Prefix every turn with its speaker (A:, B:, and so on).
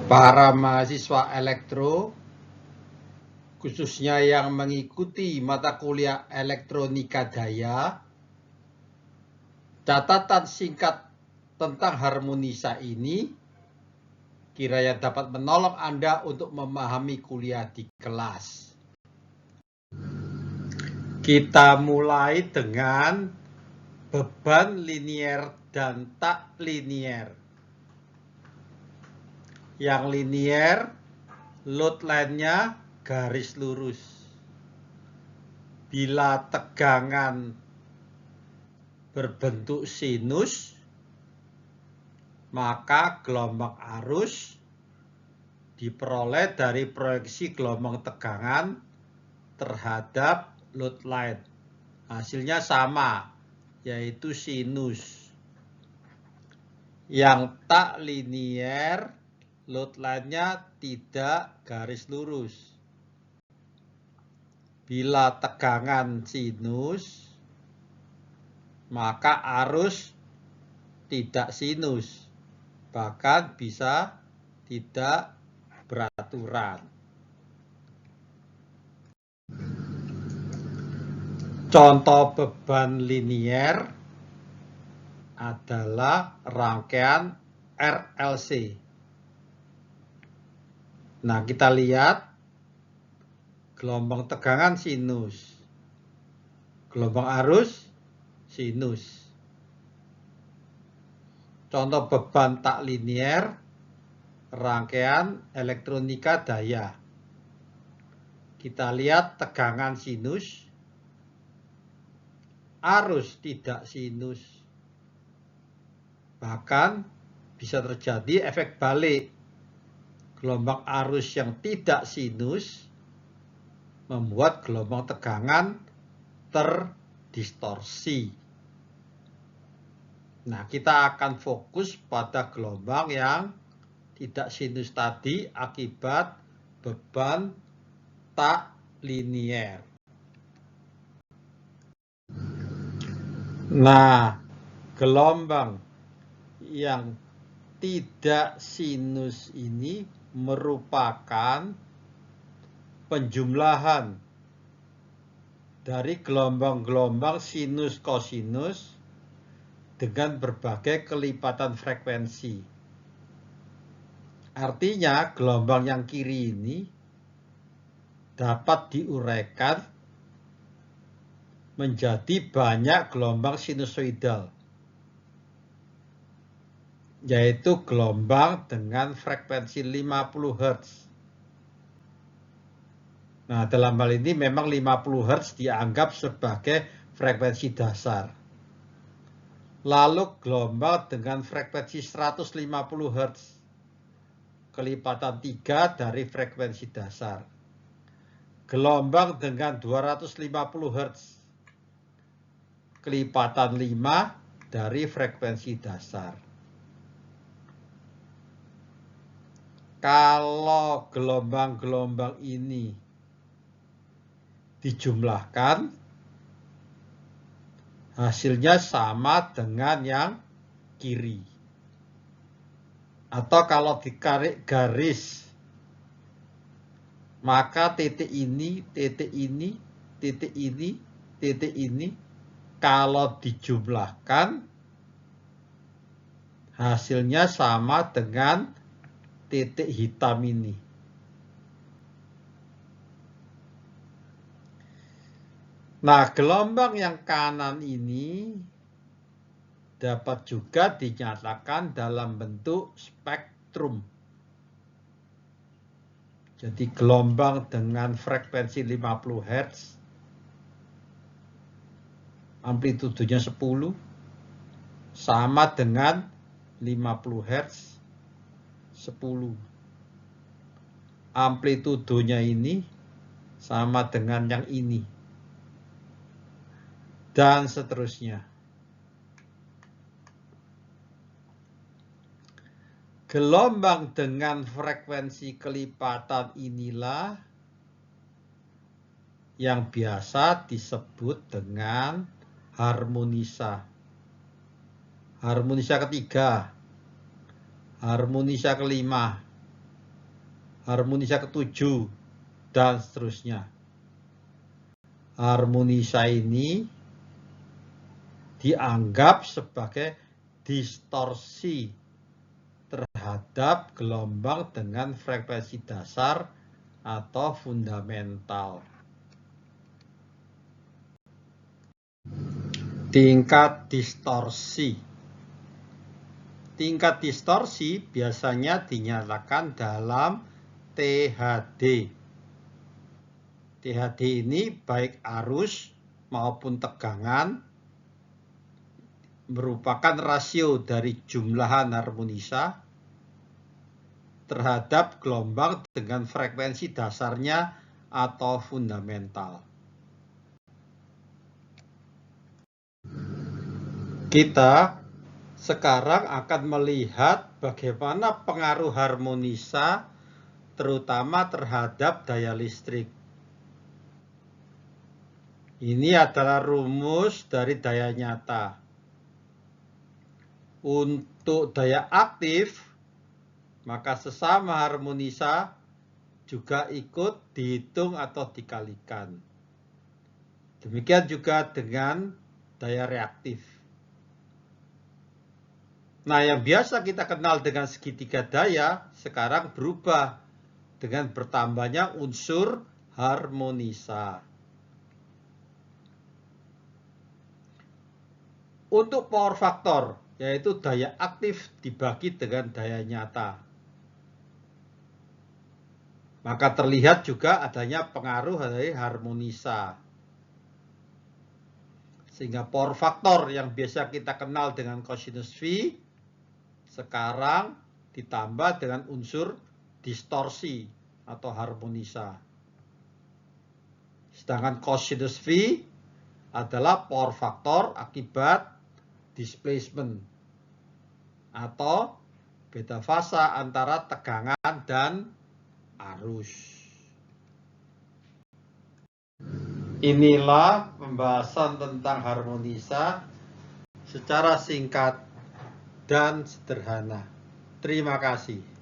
A: Para mahasiswa elektro, khususnya yang mengikuti mata kuliah elektronika daya, catatan singkat tentang harmonisa ini kiranya dapat menolong Anda untuk memahami kuliah di kelas. Kita mulai dengan beban linier dan tak linier. Yang linier, load line-nya garis lurus. Bila tegangan berbentuk sinus, maka gelombang arus diperoleh dari proyeksi gelombang tegangan terhadap load line. Hasilnya sama, yaitu sinus. Yang tak linier, load line-nya tidak garis lurus. Bila tegangan sinus, maka arus tidak sinus, bahkan bisa tidak beraturan. Contoh beban linier adalah rangkaian RLC. Nah, kita lihat gelombang tegangan sinus, gelombang arus sinus. Contoh beban tak linier, rangkaian elektronika daya. Kita lihat tegangan sinus, arus tidak sinus. Bahkan bisa terjadi efek balik. Gelombang arus yang tidak sinus membuat gelombang tegangan terdistorsi. Nah, kita akan fokus pada gelombang yang tidak sinus tadi akibat beban tak linier. Nah, gelombang yang tidak sinus ini merupakan penjumlahan dari gelombang-gelombang sinus kosinus dengan berbagai kelipatan frekuensi. Artinya, gelombang yang kiri ini dapat diuraikan menjadi banyak gelombang sinusoidal, yaitu gelombang dengan frekuensi 50 Hz. Nah, dalam hal ini memang 50 Hz dianggap sebagai frekuensi dasar. Lalu gelombang dengan frekuensi 150 Hz, kelipatan 3 dari frekuensi dasar. Gelombang dengan 250 Hz, kelipatan 5 dari frekuensi dasar. Kalau gelombang-gelombang ini dijumlahkan, hasilnya sama dengan yang kiri. Atau kalau ditarik garis, maka titik ini, titik ini, titik ini, titik ini, kalau dijumlahkan, hasilnya sama dengan titik hitam ini. Nah, gelombang yang kanan ini dapat juga dinyatakan dalam bentuk spektrum. Jadi gelombang dengan frekuensi 50 Hz, amplitudenya 10, sama dengan 50 Hz 10. Amplitudenya ini sama dengan yang ini. Dan seterusnya. Gelombang dengan frekuensi kelipatan inilah yang biasa disebut dengan harmonisa. Harmonisa ketiga, harmonisa kelima, harmonisa ke-7, dan seterusnya. Harmonisa ini dianggap sebagai distorsi terhadap gelombang dengan frekuensi dasar atau fundamental. Tingkat distorsi. Tingkat distorsi biasanya dinyatakan dalam THD. THD ini baik arus maupun tegangan merupakan rasio dari jumlahan harmonisa terhadap gelombang dengan frekuensi dasarnya atau fundamental. Kita sekarang akan melihat bagaimana pengaruh harmonisa terutama terhadap daya listrik. Ini adalah rumus dari daya nyata. Untuk daya aktif, maka sesama harmonisa juga ikut dihitung atau dikalikan. Demikian juga dengan daya reaktif. Nah, yang biasa kita kenal dengan segitiga daya, sekarang berubah dengan bertambahnya unsur harmonisa. Untuk power factor, yaitu daya aktif dibagi dengan daya nyata. Maka terlihat juga adanya pengaruh dari harmonisa. Sehingga power factor yang biasa kita kenal dengan cosinus V, sekarang ditambah dengan unsur distorsi atau harmonisa. Sedangkan cosinus V adalah power factor akibat displacement atau beta fasa antara tegangan dan arus. Inilah pembahasan tentang harmonisa secara singkat dan sederhana. Terima kasih.